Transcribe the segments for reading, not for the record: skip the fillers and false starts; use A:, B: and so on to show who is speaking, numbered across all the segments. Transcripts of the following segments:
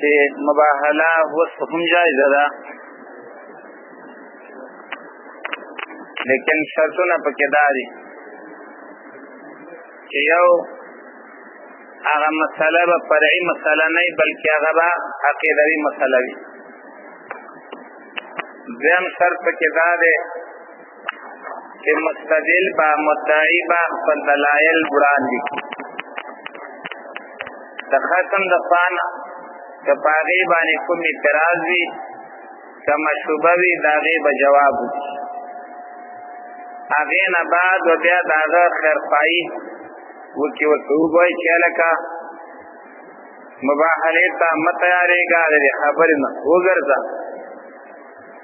A: چې مباهله اوس هم جایزه ده، لیکن شرطونه پکې دا دي چې یو هغه مسله به فرعي مسله نه وي بلکې هغه به عقیدوي مسله وي. دویم شرط پکې دا دی چې مستدل به مدعي به خپل دلایل وړاندې کړي. د ختم د پانا که په هغې باندې کوم اعتراض وي که مشوبه وي د هغې به جواب وکړي. هغې نه بعد و بیا د هغه خیرخواهي وکړي، ورته وګورئ چې هلکه مباهلې ته مه تیارېږه، د دې خبرې نه وګرځه.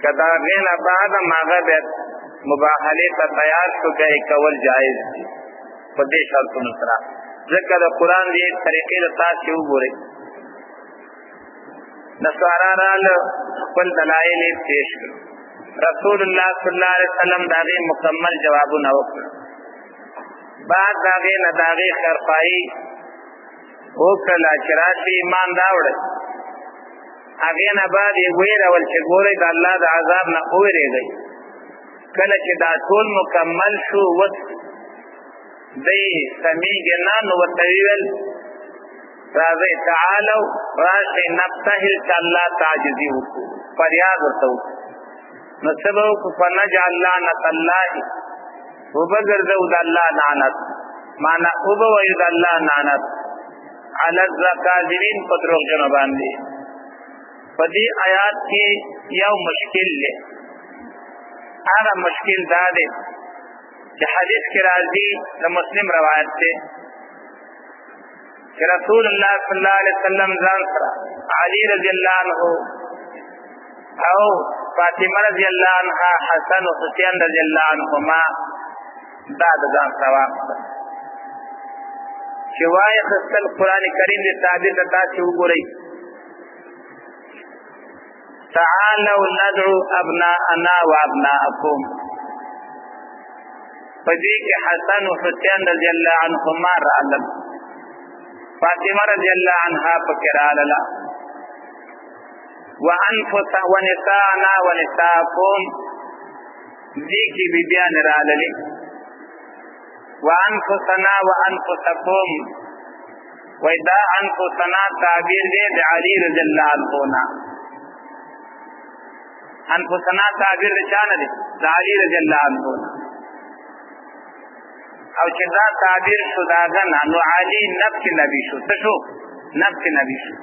A: که د هغې نه بعد هم هغه بیا مباهلې ته تیار شو، بیا یې کول جایز دي په دې شرطونو سره. ځکه د قرآن دې طریقې د تاسې وګورئ، نصارا راله خپل دلایل یې پیش کړل، رسول الله صلی الله علیه وسلم د هغې مکمل جوابونه وکړل. بعد د هغې نه د هغې خیرخواهي وکړله چې راشي ایمان راوړئ. هغې نه بعد یې ویرول چې ګورئ د الله د عذاب نه وویرېږئ. کله چې دا ټول مکمل شو اوس دی سمیږي نه، نو ورته ویل راځئ تعالو راشئ نبتهل چې الله ته عاجزي وکړو، فریاد ورته وکړو. نو څه به وکړو؟ فنجعل لعنة الله، وبګرځو د الله لعنت، معنا وبویو د الله لعنت علی الکاذبین، په دروغجنو باندې. په دې آیات کې یو مشکل دی، هغه مشکل دا دی چې حدیث کې راځي، د مسلم روایت دی چې رسول الله صلی الله علیه وسلم ځان سره علی رضی الله عنه او فاطمه رضی الله عنها، حسن او حسین رضی الله عنهما دا د ځان سره واخیستل چې وایي خپل قرآن کریم دې تعبیر ته تاسې وګورئ. تعالوا ندعو ابناءنا وابناءکم، په دې کې حسن او حسین رضی الله عنهما رالل، فاطمه رضی الله عنها پکې رالاله، ونساءنا ونساءکم دې کې بیبیان راللې، وانفسنا وانفسکم، وای دا انفسنا تعبیر دی د علی رضی الله عنه نه. انفسنا تعبیر د چا نه دی؟ د علی رضی الله عنه نه. او چې دا تعبیر شو د هغه نه، نو علی نفس نبی شو. څه شو؟ نفس نبی شو.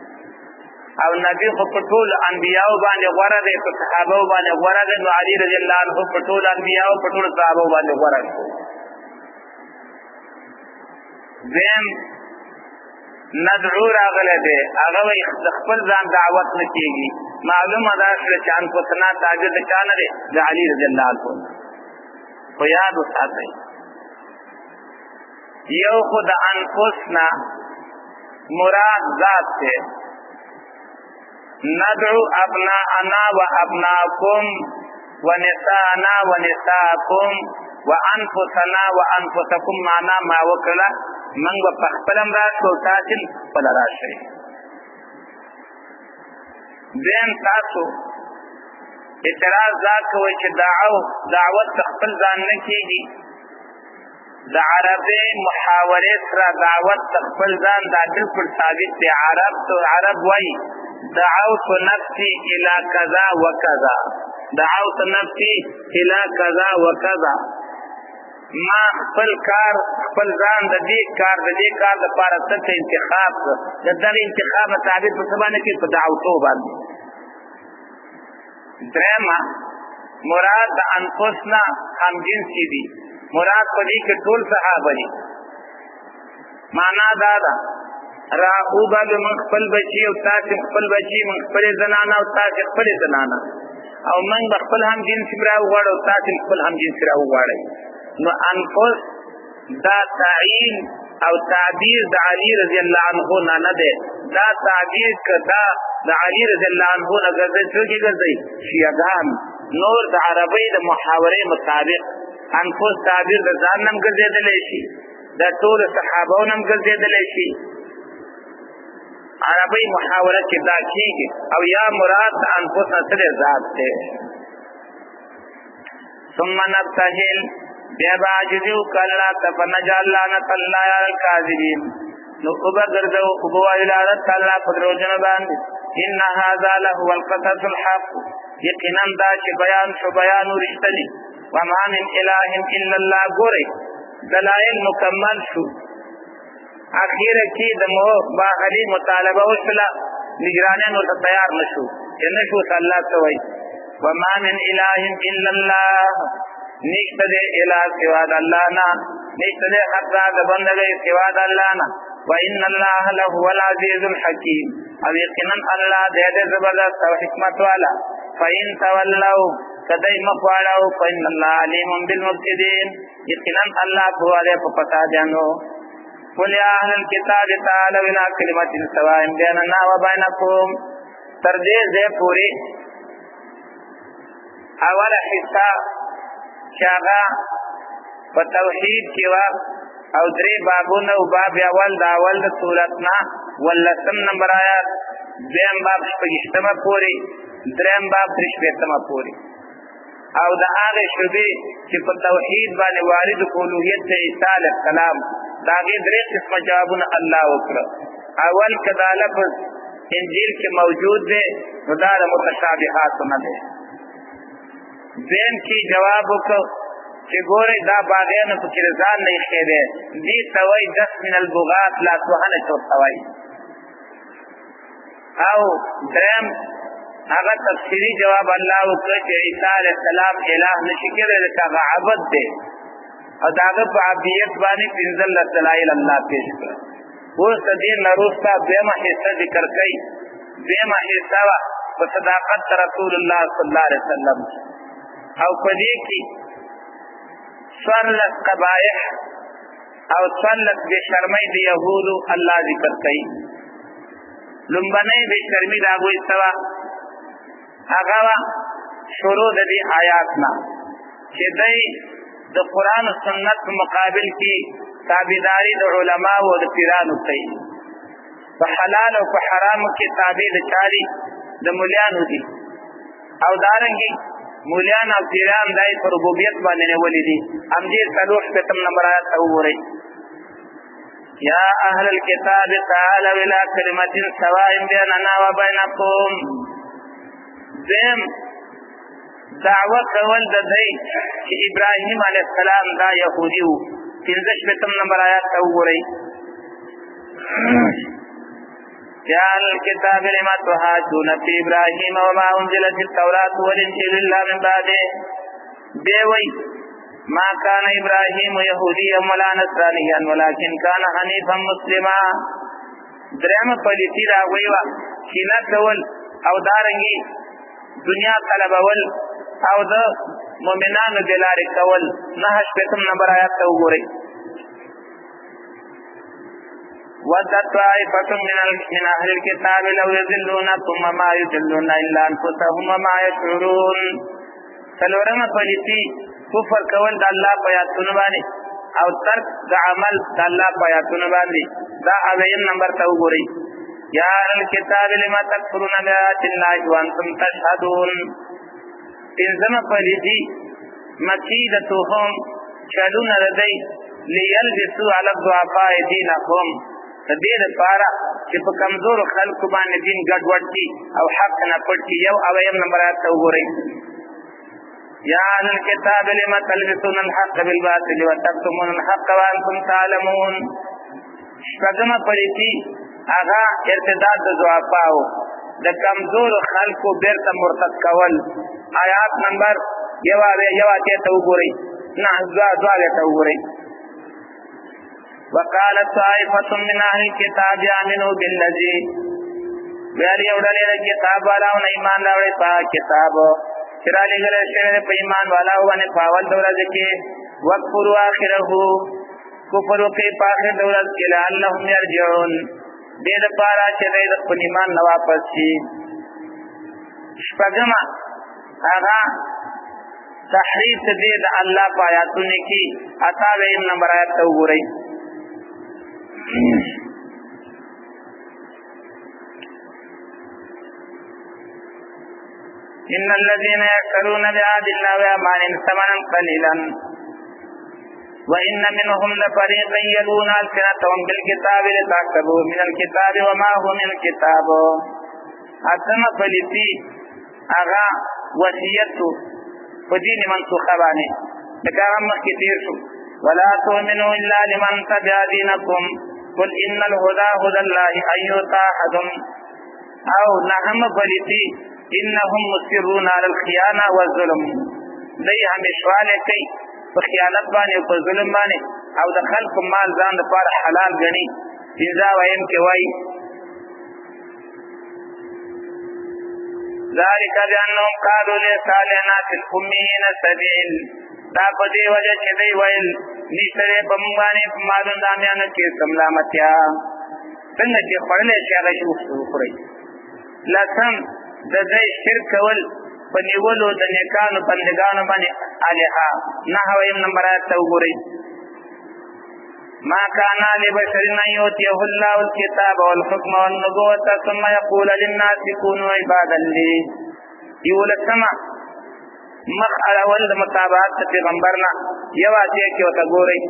A: او نبی خو په ټولو انبیاو باندې غوره دی، په صحابهو باندې غوره دی، نو علی رضی الله عنه په ټولو انبیاو په ټولو صحابهو باندې غوره دی. دیم ندعو راغلی دی، هغه وایي د خپل ځان دعوت نه کېږي. معلومه دا شوه چې انفسنا تعبیر د چا نه دی؟ د علي رضی الله عنه. خو یاد وساتئ، یو خو د انفسنا مراد ذات دی، ندعو ابناءنا و ابناءکم ونساءنا ونساءکم وانفسنا وانفسکم، معنا ما وکړه من به په خپلم راشو، تاسې خپله راشئ. دین تاسو اعتراض دا کوئ چې دعوت د خپل ځان نه کېږي. د عربي محاورې سره دعوت د خپل ځان دا بالکل ثابت دی. عرب وایي دعوت نفسي الى کذا و کذا، دعوت نفسي الى کذا و کذا، ما خپل کار خپل ځان د دې کار لپاره څه انتخاب کړ، د دغه انتخاب مطابق په څه باندې کې؟ په دعوتو باندې. درېیمه مراد د انفسنا همجنسي دي، مراد په دې کې ټول صحابه دي. معنا دا ده راوبه به من خپل بچي او تاسې خپل بچي، من خپلې زنانه او تاسې خپلې زنانه، او من به خپل همجنسي راوغواړو او تاسې خپل همجنسي راوغواړئ. نو انفس دا تعین او تعبیر د علی رضی الله عنه نه دی، دا تعبیر که دا د علی رضی الله عنه نه ګرځي، څوک یې ګرځي؟ شیعهګان. نور د عربۍ د محاورې مطابق انفس تعبیر د ځان نه هم ګرځېدلی شي، د ټولو صحابو نه هم ګرځېدلی شي، عربی محاوره کې دا کیږي او یا مراد انفس سره ذات ته ثم نبتهل بیا باجزو کلا تفنجعل لعنت الله علی الکاذبین نو وبګرځو وبوایل لعنت الله په دروژن باندې ان هذا له القصص الحق یقینا دا چې بیان شو بیان ورشتنی وما من اله الا الله ګوري دلائل مکمل شو اخیر کې د مو باغلی مطالبه وشله نگرانانو ته تیار نشو کنه شو الله ته وای وما من اله الا الله نشته د اله سوا د الله نه نشته د حق د بندګۍ سوا د الله نه وان الله له العزيز الحكيم او یقینا الله دې زبردست او حکمت والا فإن تولوا کدی مخواړو فإن الله عليم بالمفسدين یقینا الله هو دې په پتا جانو قل يا اهل الكتاب تعالوا الى كلمة سواء بيننا وبينكم تر دې زه پوری اوله حصہ شاغا په توحید کې وا او درې بابونه او باب اول دا اول د سورتنا ولسم نمبر آیات دیم باب شپږشتمه پوری دریم باب شپږشتمه پوری او دا هغه شوبې چې په توحید باندې وارد اولوهیت ته عیسی علیه السلام دا غي درې قسمه جوابونه الله وکړه اول کدا لفظ انجیل کې موجود دی نو دا متشابهات نه دي دین کی جواب وکړه چې ګوره دا باغیانو په کې ځان نه خېده دي توي دس من البغات لا توهنه توي او درم هغه تفسیری جواب الله وکړي چې عیسی علیه السلام الہ نشي کېدل دا عبادت دی او داغه په عبادت باندې پنځل دلایل الله پیش کړ اوس د دې نروستا دیمه حصہ ذکر کړي دیمه حصہ په صداقت رسول الله صلی الله علیه وسلم او په دې کې څوارلس قبایح او څوارلس بے شرمۍ د یهودو الله ذکر کوي لومبنۍ بے شرمۍ د هغوی سوا هغه شروع د دې آیات نه چې دی د قرآن و سنت په مقابل کې تابعداري د علماو او د پیرانو کوي په حلال او په حرامو کې تابع د چاري د مولیانو دي او دارنګي مولیان او پیران دای پر ربوبیت باندې نیولې دي هم دې څلور شپږم نمبر آیات وګورئ یا اهل الكتاب تعالوا الى كلمة سواء بيننا وبينكم دیم دعوت کول د دې چې ابراهیم علیه السلام دا يهودي وو 15 نمبر آیات وګورئ یا الکتاب لما تحاجون فی ابراهیم وما انزلت التوراة والانجیل الا من بعده دیوی ما کان ابراهیم یهودیا ولا نصرانیا ولکن کان حنیفا مسلما دریم پلیتی دا ویوا کینه کول او دارنګي دنیا طلبول او د مؤمنانو دلاري کول 9 نمبر آیات وګورئ ودت طائفة من أهل الكتاب لو يذلونكم وما يذلون إلا أنفسهم وما يشعرون سلورم پلیتی کفر کول د الله په آیاتونو باندې او ترک د عمل د الله په آیاتونو باندې دا اویم نمبر ته وګورئ یا اهل الكتاب لما تکفرون بآیات الله وانتم تشهدون پنځم پلیتی مکیدتهم چلون ردی لیلبسوا علی الضعفاء دینهم دې لپاره چې په کمزور خلکو باندې دین ګډوډ شي او حق نه پټ شي یو اویم نمبر ته وګورئ یا اهل الكتاب لما تلبسون الحق بالباطل وتكتمون الحق وانتم تعلمون شپږم پلیتی هغه ارتداد د ضعفاء د کمزور خلکو بیرته مرتد کول آیات نمبر یو ته وګورئ نه دوا ته وګورئ وقالت طائفة من أهل الكتاب آمنوا بالذي ویلی اوڑلی دا کتاب والا و ایمان راوڑی پا کتاب چرالی گلے شرد پا ایمان والا وانی پاول دورت کی وکفروا آخرہو کفروا کی پاخر دورت کی لعلہم یرجعون دید پارا چه دید پن ایمان نواپس چی شپگم آغا تحریف دید اللہ پا آیاتونی کی اتاویم نمبر آیات تو گو رئی ان الذين يشترون بعهد الله وأيمانهم ثمنا قليلا وإن منهم لفريقا يلوون ألسنتهم بالكتاب لتحسبوه من الكتاب وما هو من الكتاب. اتم پلیتی اغا وصیت په دین منسوخه باندې لکه هغه مخکې تیر شو ولا تؤمنوا الا لمن تبع دينكم قل ان الهدى هدى الله ان يؤتى احد. او نهم پلیتی انهم مصرون على الخيانه والظلم، دی همیشواله کوي په خیانت باندې او په ظلم باندې او د خلق مال ځان لپاره حلال غني. پنځه وایم کې وایي ذالک بأنهم قالوا ليس علينا في الأميين سبيل. دا په دې وجه چې دی ویل نشته په موږ باندې په مالونو دامیانو کې سملامتیا څنګه چې خوړلی شي هغه شي وخورئ. لسم د دې شرک کول په نیولو د نیکانو بندګانو باندې الها. 9 نمبر آیت ته وګورئ. ما كان لبشر ان يؤتيه الله الكتاب والحكم والنبوة ثم يقول للناس كونوا عبادا لي. یولسمه مخ اول د مطابقت پیغمبرنا یوازې کې وته ګورئ.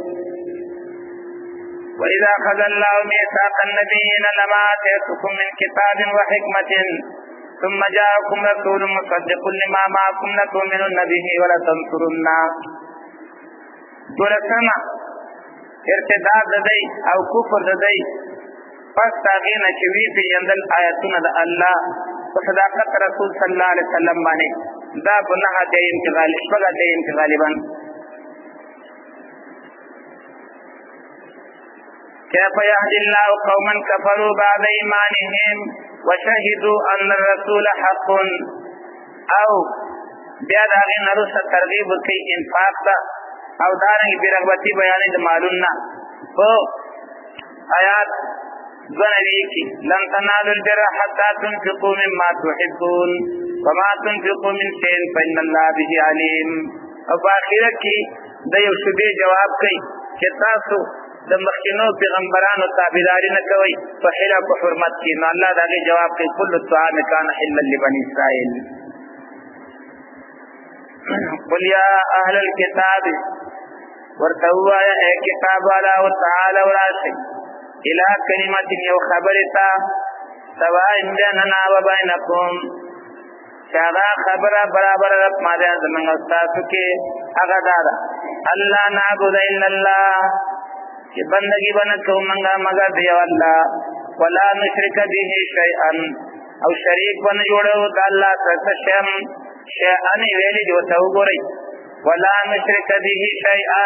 A: وإذا أخذ الله ميثاق النبيين لما آتيتكم من كتاب وحكمة ثم جاءكم رسول مصدق لما معكم لتؤمنن به ولتنصرنه. دولسمه ارتداد ددی او کفر ددی پس تاغینا چې وی پیندل آیاتونه د الله په صداقت رسول صلی الله علیه وسلم باندې دا په نه د انتقال شپږ د غالبا كيف يهدي الله قوما كفروا بعد ایمانهم وشهدوا ان الرسول حق. او بیا دا غي نرسه ترغیب کوي انفاق دا او دارنګ برغبتی بیانې د مالونه په آیات غنوي کې لن تنالوا البر حتى تنفقوا مما تحبون وما تنفقوا من شيء فإن الله به عليم. او په اخر کې د یو شبي جواب کوي چې تاسو د مخکینو پیغمبرانو تابعداري نه کوي په حلا په حرمت کې. نو الله دا جواب کوي كل الطعام كان حلا لبني اسرائيل. قل يا اهل الكتاب ورتوا يا كتاب والا وتعالى وراشي الى كلمه یو خبرتا سواء بيننا وبينكم شادا خبر برابر رب ماده زمنګ تاسو کې هغه دارا الله نعبد الا الله چې بندگی باندې کومنګا مگر دی الله ولا نشرک به شیئا او شریک باندې جوړو د الله سره شم شیئا ویلي جو ته وګورئ ولا نشرک به شیئا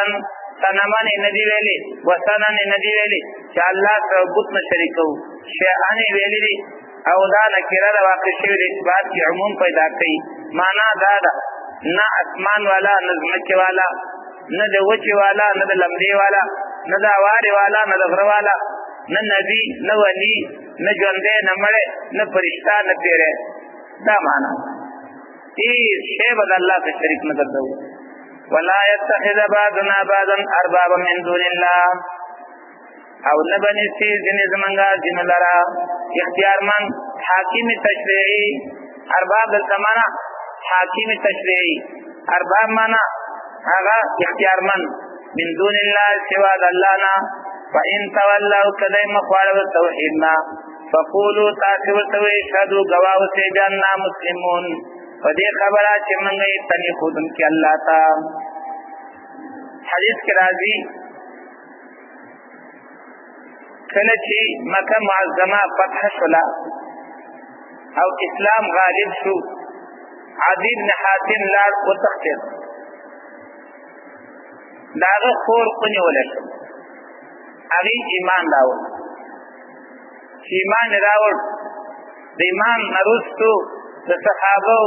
A: سنمن ندی ویلي وسنن ندی ویلي چې الله سره بت نه شریکو شیئا ویلي دي او دا نکره د واقع شوی د اثبات کی عموم پیدا کوي. معنا دا ده نه اسمان والا نه ځمکه والا نه د وچی والا نه د لمدی والا نه د اواره والا نه د غره والا نه نبی نه ولی نه ژوندې نه مړې نه فرشتہ نه پیره. دا معنا هیڅ شی بد الله ته شریک نه ګرځو. ولا يتخذ بعضنا بعضا اربابا من دون الله. او نبني سي ځنې زمونږه ځینو لرا اختیارمن حاکم تشریعي ارباب الزمانه حاکم تشریعي ارباب معنا هغه اختیارمن من دون الله سوا د الله نه. فإن تولوا كدای مخالف توحیدنا فقولوا تاسو اشهدوا گواو سي جننا مسلمون. پدې خبره چې موږ یې تني خودن کې الله تا حدیث کې راځي کله چې مکه معظمه فتح شولا او اسلام غالب شو عدی بن حاتم لار وتختید داغه خور قنی ولشو هغه ایمان راوړ. ایمان راوړ د ایمان نرستو د صحابه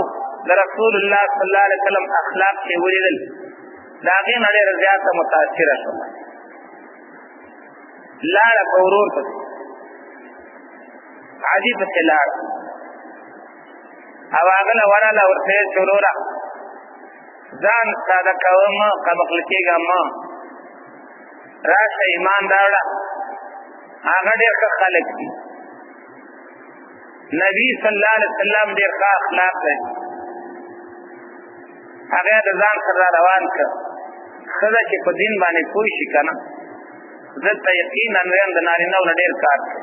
A: د رسول الله صلی الله علیه وسلم اخلاق چې ولیدل داغه نه ډېر زیات متاثر شو. لار فورور ته عجیب خلال او هغه وراله ورته شورورا ځان ساده کوم قبل کېګه ما راشه ایمان داوړه هغه ډېر خلک دي. نبی صلی الله علیه وسلم ډېر ښه اخلاق لري هغه د ځان سره روان کړ. ښځه چې په دین باندې پوه شي که نه دلته یقینا ویم د نارینهو نه ډېر کار کوي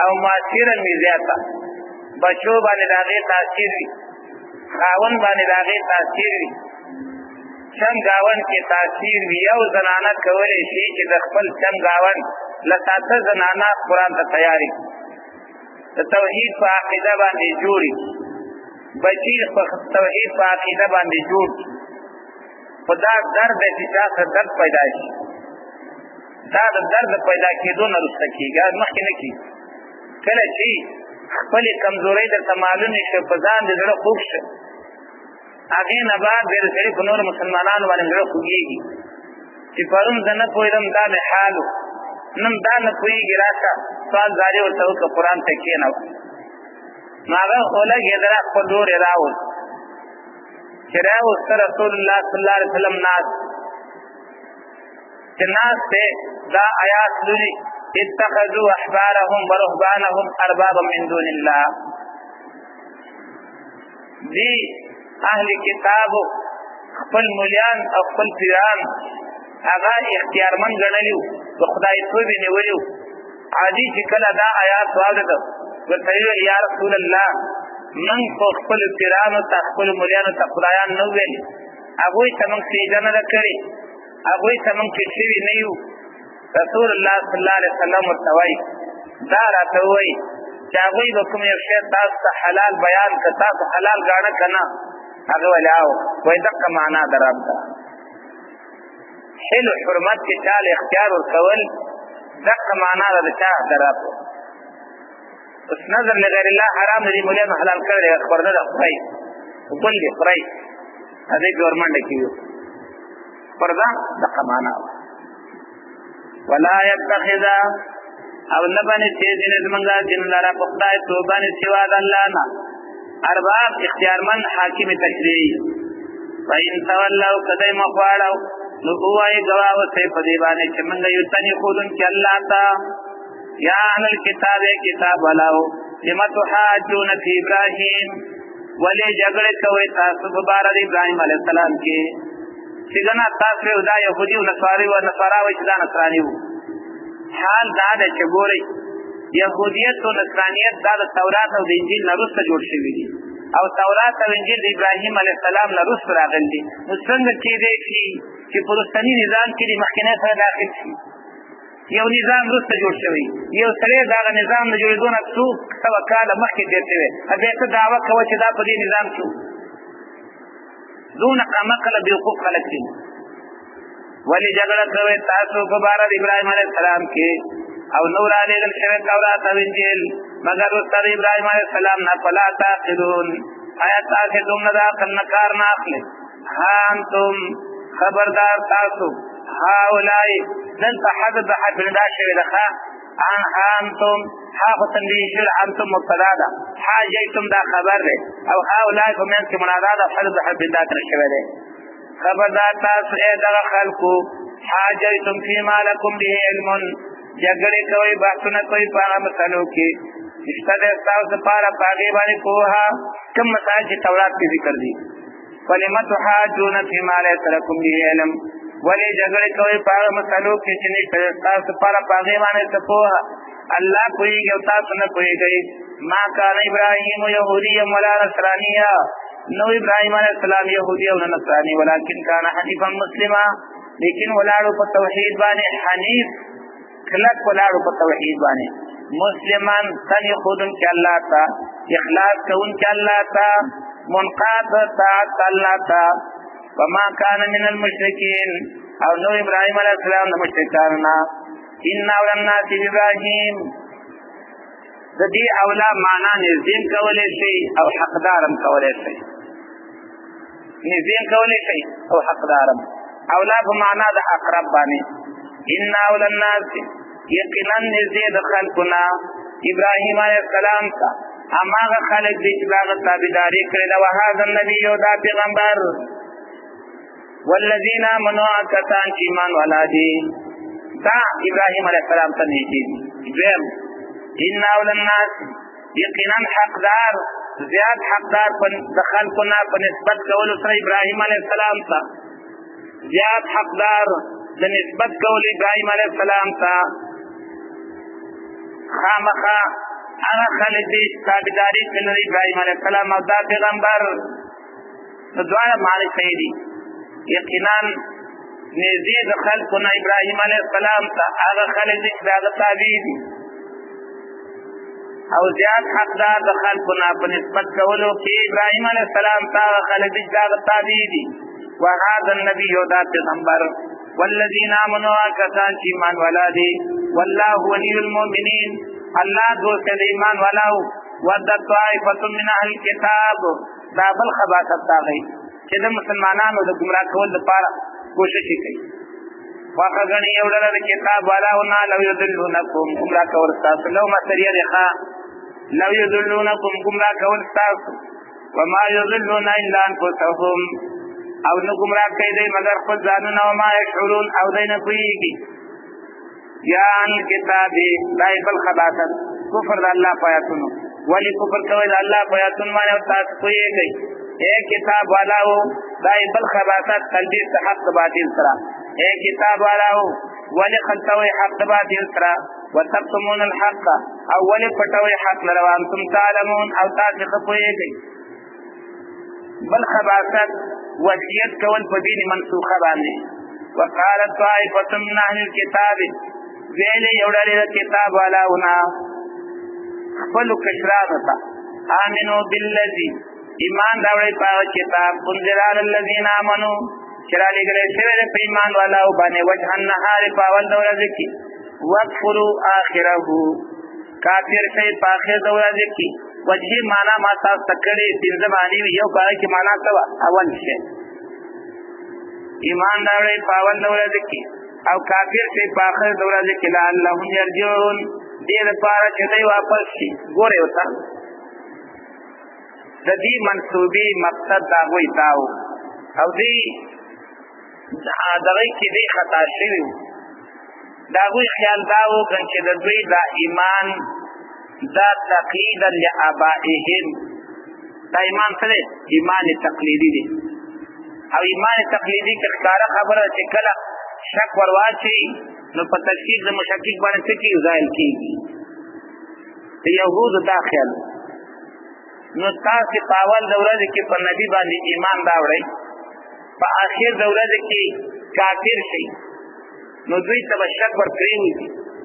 A: او مؤثره وي زیاته. بچو باندې د هغې تاثیر وي، خاوند باندې د هغې تاثیر وي، چم ګاوند کې تاثیر وي. یو زنانه کولی شي چې د خپل چم ګاوند له ساته زنانه قرآن ته تیاري د توحید په عقیده باندې جوړي، بچي په توحید په عقیده باندې جوړ. خو دا درد دی چې چا سره درد پیدا شي، دا د درد پیدا کېدو نه وروسته کېږي، مخکې نه کېږي. کله چې خپلې کمزورۍ درته معلومې شي، په ځان د زړه خوږ شه، هغې نه بعد بیا د سړي په نورو مسلمانانو باندې زړه خوږېږي چې پرون زه نه پوهېدم دا مې حال و، نن دا نه پوهېږي راشه سوال زارې ورته وکړه قرآن ته کښېنوه. نو هغه ولګېدله خپل ورور یې راوست چې راوسته رسول الله صلی الله علیه وسلم ناست چې ناست دی دا آیات لولي اتخذوا احبارهم ورهبانهم اربابا من دون الله. دی اهل کتابو خپل مولیان او خپل پیران هغه اختیارمند ګڼلي وو، د خدایتوب یې نیولي وو. عادي چې کله دا آیات واورېده ورته ویل یا رسول الله موږ خو خپلو پیرانو ته خپلو مولیانو ته خدایان نه ویلي، هغوی ته موږ سجده نه ده کړې، هغوی ته موږ پېښ شوي نه یو. رسول الله صلی الله علیه وسلم ورته وایي دا راته ووایي چې هغوی به کوم یو شی تاسو ته حلال بیان که تاسو حلال ګاڼه که نه؟ هغه ویل او وایي دقه معنا د رب ده. حل حرمت کې چا له اختیار ورکول دقه معنا ده د چا د رب. اوس نظر لغیر الله حرام دی، مولیانو حلال کړی دی، خبر نه ده خورئ ګل دی خورئ، هغې پې ورمنډه کېږي خبر ده دقه معنا وه. ولا يتخذ او نه باندې چې ځینې زمونږ دین لره په خدای توب باندې سوا د الله نه ارباب اختیارمند حاکم تشریعي. فإن تولوا که دوی مخ واړو نو ووایي ګواه اوسئ په دې باندې چې موږ یستنیخونکي الله ته یا اهل الکتاب کتاب والاو لم تحاجون فی ابراهیم ولې جګړې کوئ تاسو په باره د ابراهیم علیه السلام کې چې ګنه تاسو دا یهودي او نصاري و نصارا وایي چې دا نصراني وو. حال دا ده چې ګورئ یهودیت او نصرانیت دا د تورات او د انجیل نه وروسته جوړ شوي دي او تورات او انجیل د ابراهیم علیه السلام نه وروسته راغلي دي. نو څنګه کېدی شي چې په وروستني نظام کې د مخکینی سره داخل شي؟ یو نظام وروسته جوړ شوی، یو سړی د هغه نظام د جوړېدو نه څو سوه کاله مخکې تېر شوی، بیا ته دعوه کوه چې دا په دې نظام کې دونه قمقله بېوقوف خلک دي. ولې جګړه کوئ تاسو په باره د ابراهیم علیه السلام کې او نو رالېږل شوی تورات او انجیل مګر وروسته د ابراهیم علیه السلام نه فلا تعقلون. آیا تاسې دومره د عقل نه کار نه اخلئ؟ ها انتم خبردار تاسو هؤلاء دلته حذف د حرف ندا شوې ده ښه انتم ها خو تنبیه شوې انتم مبتدا ده، حاجیتم دا خبر دی او هؤلاء په منځ کې منادا ده حذف د حرف ندا تر شوی دی. خبردار تاسو ای دغه خلکو حاجیتم فیما لکم به علم جګړې کوئ بحثونه کوئ په هغه مسلو کې شته دی ستاسو دپاره په هغې باندې پوهه کوم مسایل چې تورات کې ذکر دي. ولم تحاجون فیما لیس لکم به علم ولې جګړې کوئ په هغه مسلو کې چې نشته دی ستاسو دپاره په هغې باندې څه پوهه. الله پوهېږي او تاسو نه پوهېږئ. ما کان ابراهیم یهودیا ولا نصرانیا نو ابراهیم علیه السلام یهودی او نه نصرانی ولکن کان حنیفا مسلما لیکن ولاړو په توحید باندې حنیف کلک ولاړو په توحید باندې مسلمان تن خودن کې الله تا اخلاص کوون کې الله تا منقاد طاعت الله تا وما كان من المشرکین او نو ابراهیم علیه السلام د مشرکانو نه. ان اولى الناس ابراهیم د دې اولا معنا نظیم کولی شي او حقدارم کولی شي. نظیم کولی شي او حقدارم اولا په معنا د اقرب باندې. ان اولى الناس یقینا نزدې د خلقنا ابراهیم علیه السلام ته هماغه خلک دي چې هغه تابعداري کړې ده وهذا النبي او دا پیغمبر والذین آمنوا کسان چې ایمان والا دي دا ابراهیم علیه السلام ته نږدې دي. دویم ان اولى الناس یقینا حقدار زیات حقدار د خلقنا په نسبت کولو سره ابراهیم علیه السلام ته زیات حقدار د نسبت کول ابراهیم علیه السلام ته خامخا هغه خلک دي تابعداري کوي ابراهیم علیه السلام او دا پیغمبر نو دواړه مالک دي یقینا نزيد خلقنا ابراهیم علیه السلام ته هغه خلک دي چې هغه تابع دي او زیات حقدار د خلقنا په نسبت کولو کې ابراهیم علیه السلام ته هغه خلک دي چې هغه تابع دي وهذا النبي دا پیغمبر والذین آمنوا کسان چې ایمان والا دي والله ولي المؤمنین الله دوست د ایمان والاو ود طائفه من اهل الكتاب دا بل خباثت داغي چې د مسلمانانو د گمراه کول لپاره کوشش کوي واخه غني یو ډول د کتاب والاو نه لو يذلونکم گمراه کول تاسو نو مسریه ده لو يذلونکم گمراه کول تاسو وما يذلون الا انفسهم او نو گمراه کوي دی مگر خپل ځانونه او ما يشعرون او دینه کوي یا ان کتاب دای بل خباثت کفر د الله پیاتونو ولی کفر کوي د الله پیاتون باندې او تاسو کوي اے کتاب والاو دای بل خباثت تلبیس حق باطل سره اے کتاب والاو ولی خلطوي حق باطل سره وتقتمون الحق او ولی پټوي حق لره انتم تعلمون او تاسو کوي بل خباثت وصیت کول په دین منسوخه باندې وقالت طائفه من اهل الكتاب ویلې یو ډول د کتاب والاونه خپل کشرانو ته امنو بالذي ایمان راوړی په کتاب انزل علی الذین آمنوا چرا لګلې شوی په ایمان والاو باندې وجه النهار په اول ورځ کې وکفروا اخره کافر شي په اخر ورځ کې وجه معنا ما تاسو تکړه دې باندې یو کار کې معنا سوا اول شي ایمان راوړی په اول ورځ کې او کافر شي په اخر ورځ کې لعلهم يرجعون دې لپاره چې دوی واپس شي ګوره وتا د دې منسوبي مقصد دا وایي تاو او دې دغه کې دې خطا شوی دا وایي خیال داو چې د دوی دا ایمان دا تقلیدا لآبائهم دا ایمان سره ایمان تقلیدی دی او ایمان تقلیدی کې ښکارا خبره چې کله شک ورواچي نو په تشکیک د مشکک باندې څه کی زائل کیږي ته يهود داخل نو تاسو په اول دوره کې په نبی باندې ایمان راوړی په اخر دوره کې کافر شي نو دوی ته شک ورکړي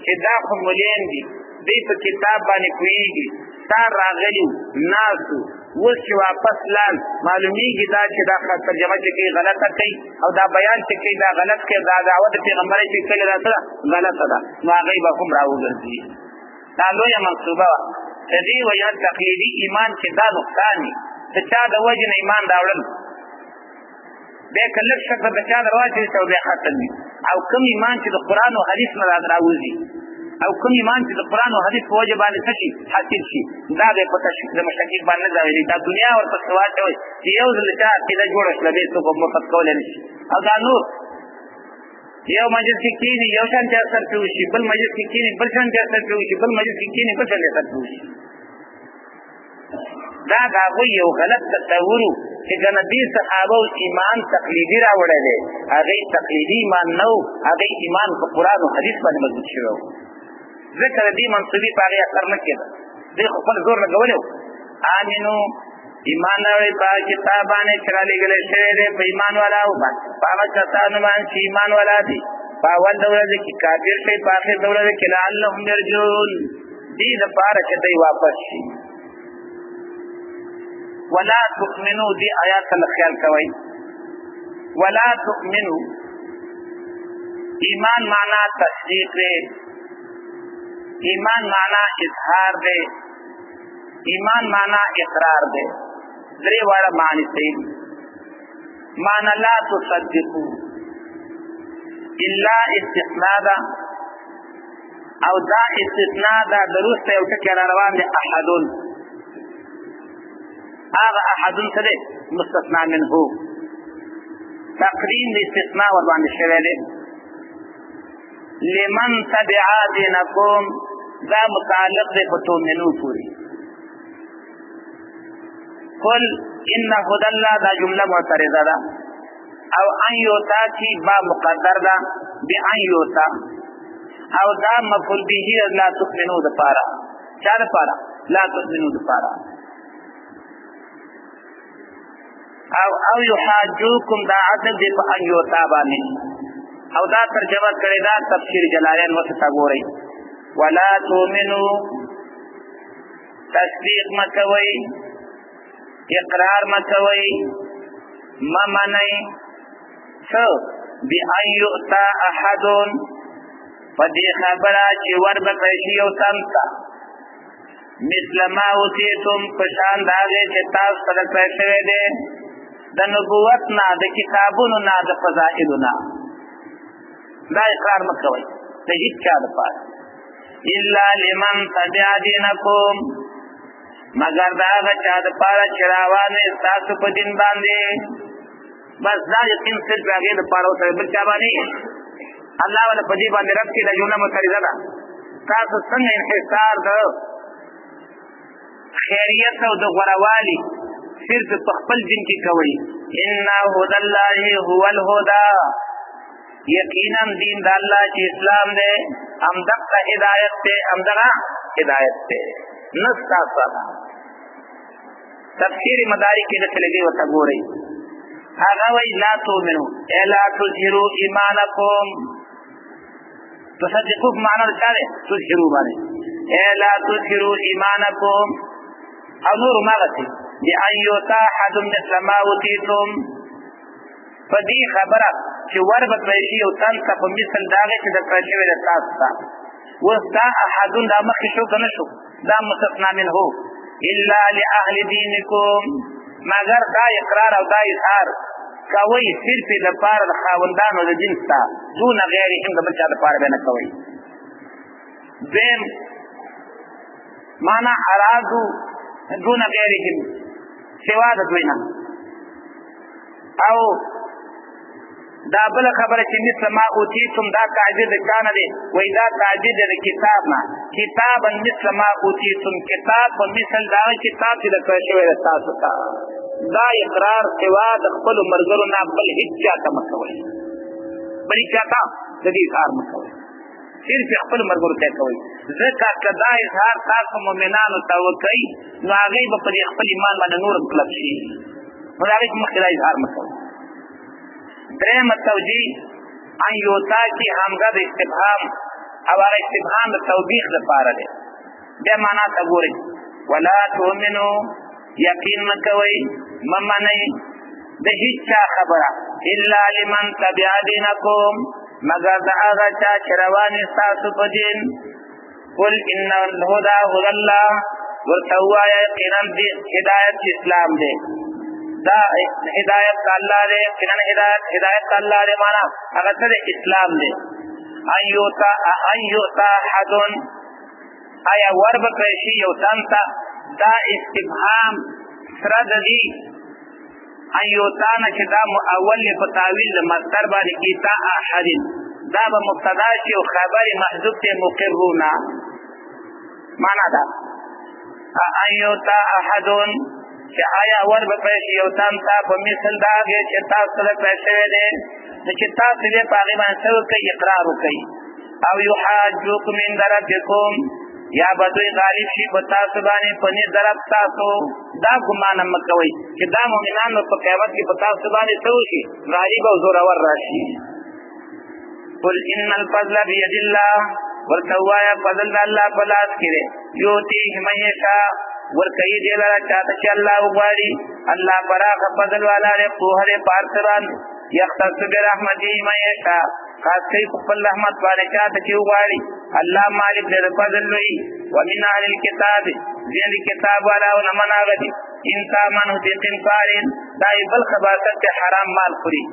A: چې دا خو مولین دي دوی په کتاب باندې کوي سار راغلی ناسو اوس چې واپس لال معلومیږي دا چې دا ترجمه چې غلطه کوي او دا بیان چې کوي دا غلط کوي دا دعوت پیغمبر چې کله راځه غلطه ده نو هغه به هم راوګرځي دا لویه منصوبه ده دې وجه تقلیدي ایمان چې دا نقصان دي چې چا د وجه نه ایمان راوړل به کله شک د چا دروازه ته به ختم او کوم ایمان چې د قران او حدیث نه راوځي او کوم ایمان چې د قران او حدیث په وجه باندې څه حاصل شي دا به په تشکیک د مشکک باندې ځای دا دنیا ورته سواچوي چې یو ځل چې عقیده جوړه شله به څه په مفت کول نه شي او دا نور یو مجلس کې کینی یو شان ته اثر کوي شي بل مجلس کې کینی بل شان ته اثر کوي شي بل مجلس کې کینی بل شان ته اثر کوي دا یو غلط تصور چې د نبی صحابه او ایمان تقلیدي راوړل دي هغه تقلیدي ایمان نو هغه ایمان په قران او حدیث باندې مضبوط شوی ذکر دې منصبي پاره اثر نه کېده دې خپل زور لګولیو امنو ایمان اوري په کتابانه چې را لګل شوی دی په ایمان والا او هغه کسانو باندې ایمان والا دي په اول دوره کې کافر شي په اخر دوره کې لعلهم يرجعون دې لپاره چې دوی واپس شي ولا تؤمنوا دي آیات الخیال کوي ولا تؤمنوا ایمان معنا تصدیق دی ایمان معنا اظهار دی ایمان معنا اقرار دی درې واړه معنی صحیح معنا لا تصدقوا الا استثناء دا او دا استثناء دا درسته یو ټکی را روان دی احدن هذا احد سره مستثنى منه تقریم استثناء ور باندې شوی دی لمن تبع دينكم دا متعلق دی په تومنو پوری قل ان هدى الله دا جمله معترضه ده او ان یوتا کی با مقدر ده بان یوتا او دا مفعول به لا تؤمنو د پارا چا د پارا لا تؤمنو د پارا او یحاجوکم دا عدد دی په ان یوتا باندې او دا ترجمه کړی دا تفسیر جلالین وستا ګورئ ولا تؤمنو تصدیق مکوي اقرار مکوي ممنئ سو بأن یؤتا احد فدی خبره چې ور بکړي یو تنتا مثل ما اوتیتم پشان داغه چې تاسو سره کړی شوی دی د نبوت نه د کتابونو نه د فضائلو نه دا اقرار مکوي د هیڅ چا لپاره الا لمن تبع دینکم مگر دا هغه چا لپاره چې راوانه تاسو په دین باندې بس دا یقین صرف هغه لپاره او بل چا باندې الله ولا په دې باندې رب کې د جمله متریزه ده تاسو څنګه انحصار ده خیریت او د غروالي صرف په خپل دین کې کوي ان هدى الله هو الهدى یقینا دین د الله چې اسلام دی هم دغه هدایت ته هم دغه هدایت ته نستا صدا تفسیر مدارک کې چلے وتا ګورئ هغه وی لا تؤمنو الا تظهروا ایمانکم تصدقوا معنا رساله تظهروا باندې الا تظهروا ایمانکم او نور مغتی بأن یوتا حد مثل ما اوتیتم فدی خبره چې ور بکړي یو تن ته په مثل داغه چې د کړشي ویل تاسو ته وستا احدون دا مخ شو کنه شو دا مستثنا منه الا لاهل دینکم مگر دا اقرار او دا اظهار کوي صرف د پاره د خاوندانو د دین ته دون غیرهم د بل چا د پاره نه کوي دیم معنا ارادو دون غیرهم سوا د دوینا او دا بل خبره چې مثل ما اوتیتم دا تعجیل کانه دی وای دا تعجیل د کتاب نه کتابا مثل ما اوتیتم کتاب په مثل دا کتاب چې د کښوی تاسو ته دا اقرار سوا د خپل مرګرو نه بل هیڅ چاته مکوي بل چاته د دې کار مکوي صرف خپل مرګرو ته کوي ځکه کدا اظهار تاسو مؤمنانو ته وکړي نو هغه به په خپل ایمان باندې نور کلب شي نو هغه مخکې اظهار مکوي دریم توجیه ان یوتا کی همزه د استفهام او هغه استفهام د توبیخ لپاره دی بیا معنا ته ګورئ ولا تؤمنو یقین مکوي ممنئ د هیڅ خبره الا لمن تبع دینکم مگر د هغه چا چې روان تاسو په دین قل ان الهدى هدى الله ورته وایي یقینا د هدایت اسلام دی دا هدایت الله دی یقینا هدایت الله دی معنا هغه ته اسلام دی ایوتا حدن آیا ور بکړی شي یو تنتا دا استفهام سره د دې ایوتا نه چې دا اول په تعویل مصدر باندې کیتا احد دا به مبتدا شي او خبر محذوف ته مقرونا معنا دا ایوتا احدن چې آیا ور بکړی شي یو تنتا په مثل دا چې تاسو سره پیسې دي چې تاسو دې په هغه باندې کوي اقرار وکړي او یحاجوکم من ربکم یا بدوی غالب شي په تاسو باندې پنځ درب تاسو دا ګمان مکوي چې دا مؤمنانو په قیامت کې په تاسو باندې څه شي غالب او زور ور راشي قل ان الفضل بيد الله ورتوایا فضل الله په لاس کې دی یوتی همیشا ورکوي دې لاره چاته چې الله وغواړي الله براغ فضل والا دې په هره پارتران یختص برحمته میشا خاص کوي خپل رحمت باندې چاته چې وغواړي الله مالک دې فضل وي ومن اهل الكتاب دې کتاب والا او نمنا غدي انسان بقنطارین دای بل خباثت حرام مال خوري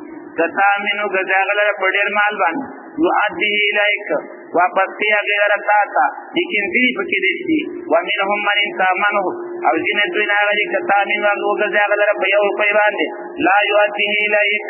A: کتا منو غزاغله په ډیر مال باندې یؤدي الیک واپس کړي هغې لره تا ته لیکن ځینې پکې داسې دي ومنهم من ان تامنه او ځینې دوی نه هغه دي که تا امین وګرځې هغه لره په یو روپۍ باندې لا یؤدیه الیک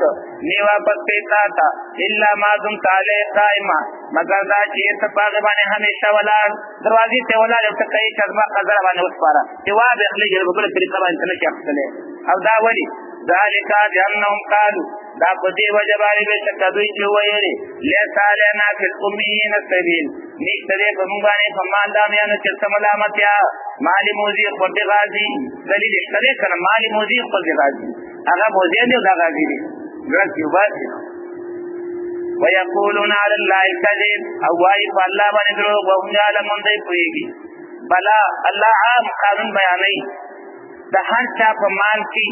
A: نه واپس کړي تا ته الا ما دمت علیه قائما مګر دا چې ته په هغې باندې همیشه ولاړ دروازې ته ولاړ او ته کوې چې زما قدر باندې وسپاره چې وا به اخلي په بله طریقه باندې ته نشي اخیستلی او دا ولې ذلک بانهم قالوا دا په دې وجه باندې بېشکه دوی چې وویلې لیس علینا فی الامیین سبیل نشته دی په موږ باندې په مالدامیانو چې څه ملامتیا مالي موزي خپل د غازي دلیل شته دی که نه مالي موزي خپل د غازي هغه موزي دی او دا غازي دی ګرس یو باسي ویقولون علی الله الکذب او وایي په الله باندې دروغ وهم یعلمون دی پوهېږي بلا الله عام قانون بیانوي د هر چا په مال کې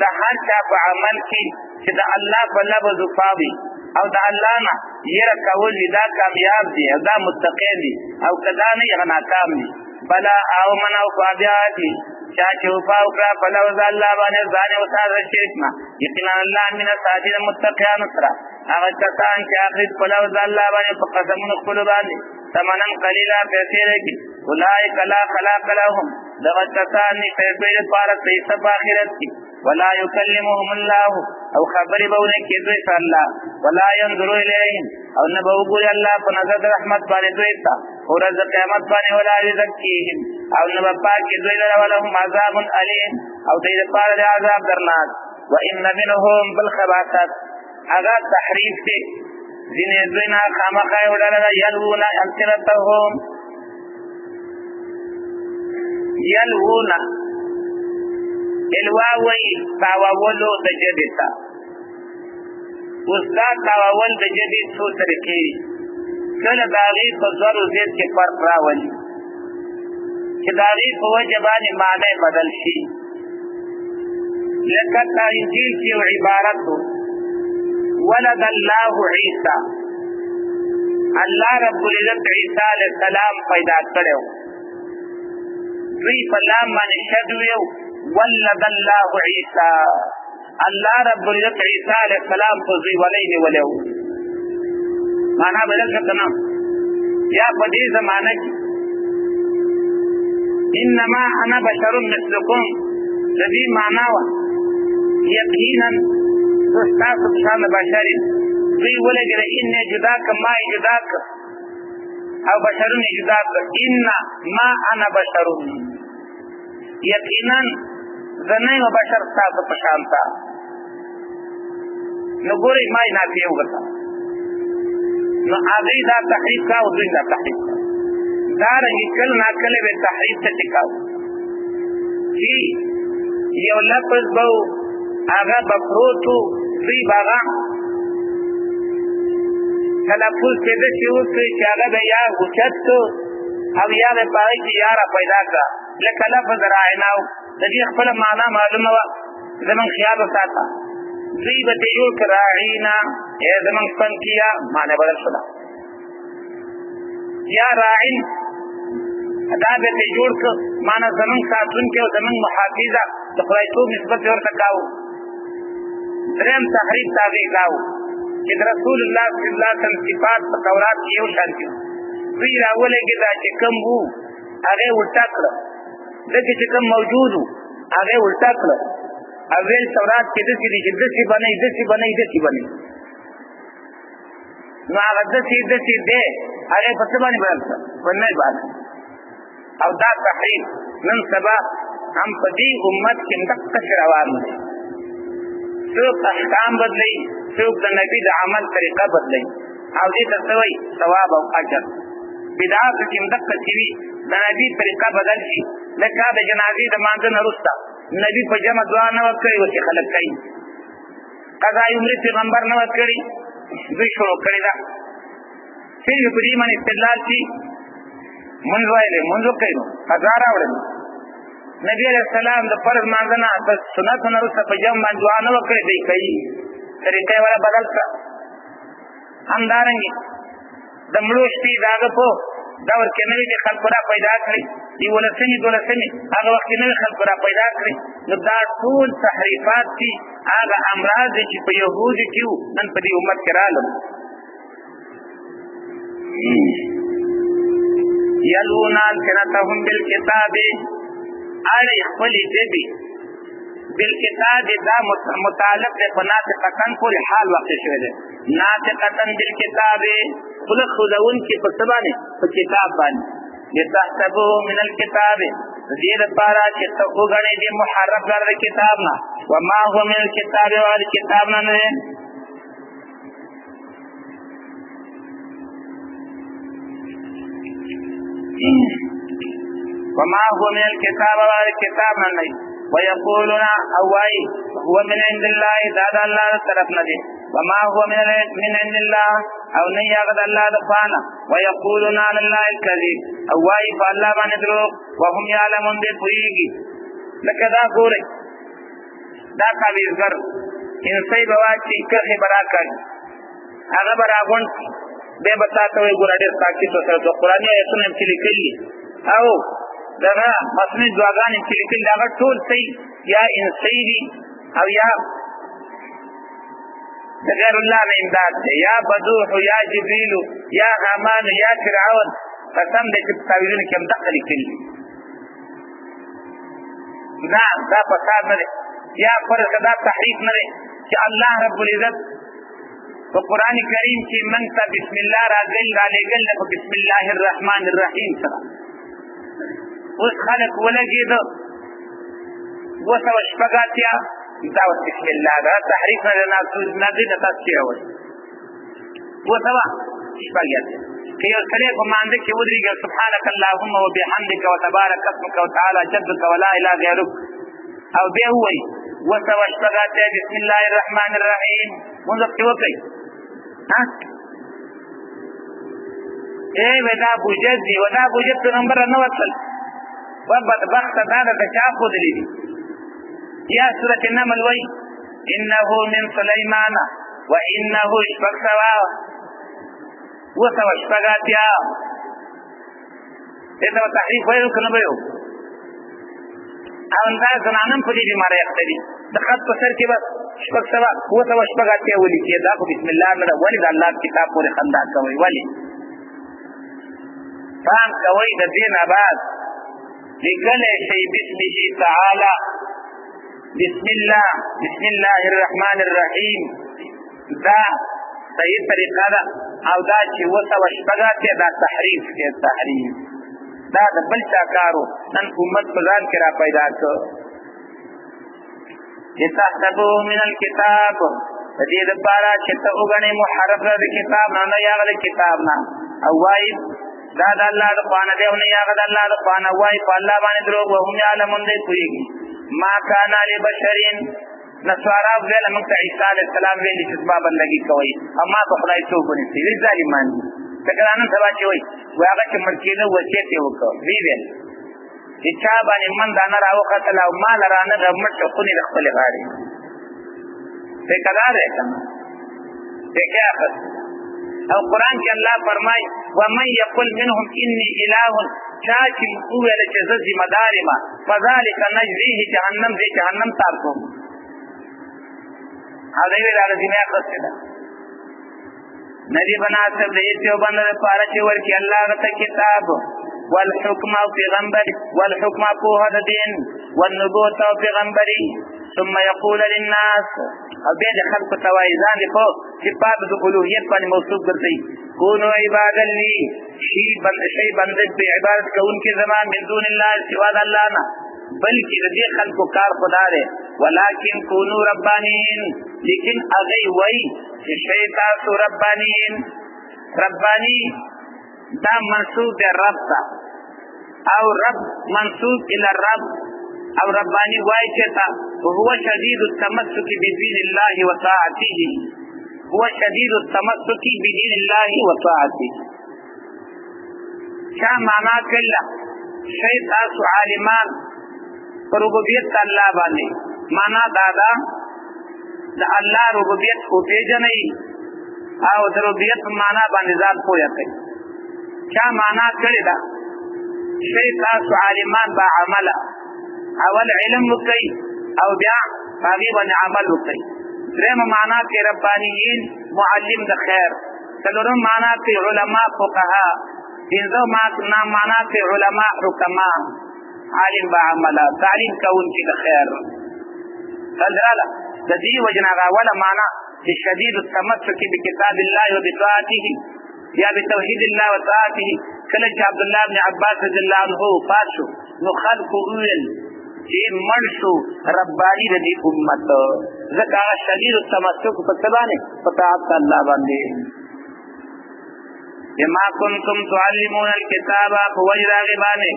A: د هر چا په عمل کې چې د الله په لفظ وفاوي او د الله نه یره کول دي دا کامیاب دي او دا متقین دي او که دا نه هغه ناکام دي بلا او من او بیا دي چا چې وفا وکړه په لفظ الله باندې ځان یې وساتله شرک نه یقینا الله مینه ساتي د متقیانو سره هغه کسان چې اخرت په لفظ الله باندې په قسمونو خپلو باندې ثمنا قلیلا پیسې لري اولئک لا خلاق لهم دغه کسان نه پیسې لپاره پیسې په آخرت کې ولا يكلمهم الله او خبر بونه کې دوی ته الله ولا ينظر اليهم او نه به وګوري الله په نظر رحمت باندې دوی ته او ورځ قیامت باندې ولا يزكيهم او نه به پاکي دوی لره ولهم عذاب الیم او دوی لپاره د عذاب درناک وان منهم بالخباثات هغه تحریف دی ځینې دوی نه خامخا وړاندې یلوون السنتهم یلوون الواوی تاوولو د جبې ته اوس دا تاوول د جبې څو طریقې دي کله د هغې په زرو زید کې فرق راولي چې د هغې په وجه باندې معنی بدل شي لکه تا انجیل کې یو عبارت و ولد الله عیسی الله رب العزت عیسی علیه السلام پیدا کړی و دوی په لام باندې شد ویو ولد الله عیسی الله رب العزت عیسی علیه السلام په زوی ولی نیولی و معنا بدل شو که نه یا په دې زمانه کې انما انا بشر مثلکم د دې معنا وه یقینا زه ستاسو په شان بشر یم دوی ولګېده انې جدا که ما یې جدا که او بشرون یې جدا که ان ما انا بشرون یقینا زه نه یم بشر ستاسو په شان ته نو ګورئ ما یې نافیه وګرځه نو هغوی دا تحریف کا او دوی دا تحریف کا دارنګې کله ناکله به تحریف ته ټکاو چې یو لفظ به هغه به پروت و دوی به هغه تلفظ چې داسې وکړي چې هغه به یا اوچت کو او یا به په هغې کې یا را پیدا کړه لکه لفظ راعنا و د دې خپله معنا معلومه وه زمونږ خیال وساته دوی به ترې جوړ کړه راعینا ای زمونږ فن کیا معنی بدل شوله یا راعین دا به ترې جوړ کړه معنی زمونږ ساتونکی او زمونږ محافظه د خدایتوب نسبت یې ورته کاوه درېیم تحریف د هغې دا و چې د رسول الله صلی الله علیه وسلم صفات په تورات کې یو شانتي وو دوی راولګېده چې کوم وو هغې الټا کړه دغې چې کوم موجود وو هغې الټا کړه او ویل تورات کې داسې دي چې داسې بنئ داسې بنئ داسې بنئ نو هغه داسې داسې دی هغې په څه باندې بدل کړه په نه باندې او دا تحریف نن سبا هم په دې امت کې دقسې روان دی څوک احکام بدلوي څوک د نبي د عمل طریقه بدلوي او دې ته څه وایي ثواب او اجر بدعاتو کې هم دقسې وي د نبي طریقه بدل شي لکه د جنازې د مانځه نه وروسته نبي په جمع دعا نه ورکړې اوس خلک کوي قضای عمرې پیغمبر نه ورکړي دوی شروع کړې ده صرف په دې باندې استدلال شي مونځ وایلی مونځ وکړئ نو قضا راوړئ نبی علیه السلام د فرض مانځه نه په سنتو نه وروسته په جمع باندې دعا نه ورکړې دوی کوي طریقه یې والا بدل کړه همدارنګې د مړو شپې د هغه په دور کې نوي چې خلکو را پیدا کړي یولسمې دولسمې هغه وخت کې نوي خلکو را پیدا کړي نو دا ټول تحریفات دي هغه امراض دي چې په یهودو کې وو نن په دې امت کې رالل یلون السنتهم بالکتاب اړ خپل دې بالکتاب دا متعلق ده په ناطقتن پورې حال واقع شوی دی ناطقتن بالکتاب خپل خداون کې په سبانه په کتاب باندې لتحسبوه من الكتاب دې لپاره چې ته وګڼې دې محرف لري کتاب نه وما هو من الكتاب وال کتاب نه نه وما هو من الكتاب وال کتاب نه نه ويقولون اوای هو من عند الله ذا الله طرف نه دي وما هو من عند الله او نه یغد الله دفانا ويقولون على الله الكذب اوای فالله باندې درو وهم يعلمون دې پويږي لکه دا ګوره دا تعبیرګر انسای بوا چې کله براکړ هغه براغون به بتاته وي ګوره ډېر تاکید سره د قرآني آیتونو چې لیکلي او دغه مسند دعاګانې چې لیکل دا ټول صحیح یا انسای دي او یا غیر الله نه امداد دی یا بدوح یا جبریل یا حامان یا فرعون قسم دې چې تعویذونه کې هم دخل کړي دا فساد نه دی یا فرض دا تحریف نه دی چې الله رب العزت په قران کریم کې من ته بسم الله راځي را لګل په بسم الله الرحمن الرحیم سره اوس خلق ولګید وسو شپګاتیا دا بسم الله دا تحریف نه نه دی تفسیر وایي وسو شپګاتیا که یو سړی په مانده کې ودرېږي سبحانك اللهم وبحمدك وتبارك اسمك وتعالى جدك ولا اله غيرك او بیا وایي وسو شپګاتیا بسم الله الرحمن الرحیم موږ څه وکړي ودا بوجد دی ودا بوجد نمبر نه وصل وبدبخت دا د چا خود لیدي یا سورۃ النمل وای انه من سليمان وانه اشفقوا وشفقاتیا دا تحریف وایو کنه وایو او دا زنانم په دې بیماری اخته دي د خط په سر کې بس شپږ سوا وشفقاتیا ولي چې دا بسم الله نه ولي د الله کتاب پورې خندا کوي ولي فهم کوي د دین آباد لکل شی بسمه تعالی بسم الله الرحمن الرحیم دا صحیح طریقه ده او دا چې وسه وشپګاتیا دا تحریف کې تحریف دا د بل چا کارو نن امت په ځان کې را پیدا کړ یتحسبوا من الكتاب دې لپاره چې ته وګڼې محرف د کتاب نه یا د کتاب نه او وایي دا د الله د قرآن دی نه یا د الله د قرآن وایي په الله باندې درو وهم یعلمون دې پوهیږي ما کان لبشرین نصارا ویل موږ ته عیسی علیه السلام ویلي چې زما بندګي کوي اما په خدای څوک ونیسي وی ظالمان دي څنګه نن سبا چې وایي هغه چې مړ کېده وصیت یې وکړ ویل چې چا باندې من دانه راوختل او مال رانه د مړ خونې د خپلې غاړې څه کار دی او قرآن کې الله فرمای ومن یقل منهم انی اله چاچی اویل چې زه ذمہ دار یم فذلک نجزیه جهنم دې جهنم تارکو هغه ویل دا ذمہ اخته ده نبی بناسب دې ته باندې پاره چې ورکی الله غته کتاب والحكم پیغمبر والحكم په دین والنبوة پیغمبري ثم يقول للناس او بیا د خلکو توایزان دی په صفات د الوهیت باندې موصوف ګرځي کونو عباد لی شی بند په عبادت کوونکي زمان من دون الله سوا د الله نه بلکې د دې خلکو کار خدا دی ولکن کونو ربانین لیکن اغه وای چې شی تاسو ربانین ربانی دا منسوب دی رب تا او رب منسوب الى الرب او ربانی وای چې تا هو شدید التمسك بدين الله وطاعته هو شدید التمسك بدين الله وطاعته شا معنا کلا شی تاسو عالمان پر ربوبیت الله باندې معنا دادا د الله ربوبیت کو پیژنئ او د ربوبیت معنا باندې ځان پوهه کوي شا معنا کړی دا شی تاسو عالمان با عمل اول علم وکي او بیا هغه باندې عمل وکي درېم معنا کې ربانیین معلم د خیر څلورم معنا کې علما فقها، پنځم معنا کې علما حکما، عالم با عمله، تعلیم کوونکی د خیر. دراله د دې وجنا غواړه معنا چې شدید التمسك بکتاب الله وبطاعته یا بتوحید الله وطاعته. کله چې عبد الله بن عباس رضی الله عنه وفات شو نو خلق ویل چې مړ شو ربانی د دې امت، ځکه شدید التمسك په تبانه په طاعت الله باندې. بما كنتم تعلمون الكتاب فوجد غبانه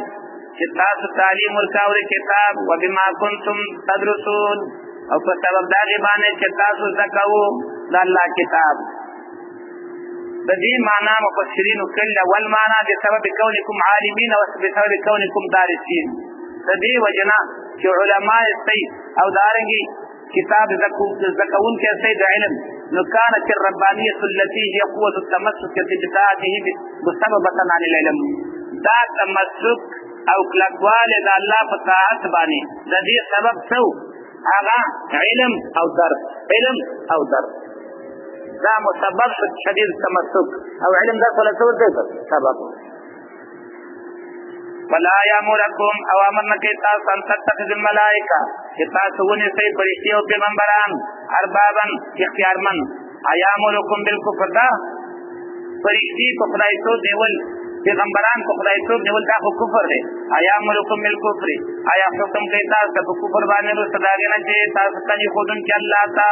A: چې تاسو تعلیم ورکاوه کتاب، وبما كنتم تدرسون او په سبب دا غبانه چې تاسو زکاو د الله کتاب. د دې معنا مفسرین کله اول معنا د سبب کونکم عالمین او بسبب کونکم دارسین. د دې وجنا چې علما استي او دارنګي کتاب زکاون کې استي د علم، نو كانت الربانيه التي هي قوه التمسك بطاعته مسببه عن العلم. دا تمسک او کلکواله د الله په طاعت باندې د دې سبب څو هغه علم او درس، علم او درس دا مسبب شدید تمسک او علم دا څه څه سبب. ولا یامرکم اوامر نکي تاسو ان تتخذوا الملائکه چې تاسو ونی سي فرشتي او پیغمبران اربابن اختیارمن. ایامرکم بالکفر، دا فرشتي په خدای تو دیول پیغمبران په خدای تو دیول دا کفر دی. ایامرکم بالکفر، آیا حکم کوي تاسو په کفر باندې نو صداګه نه چې تاسو ته خودن کې الله تا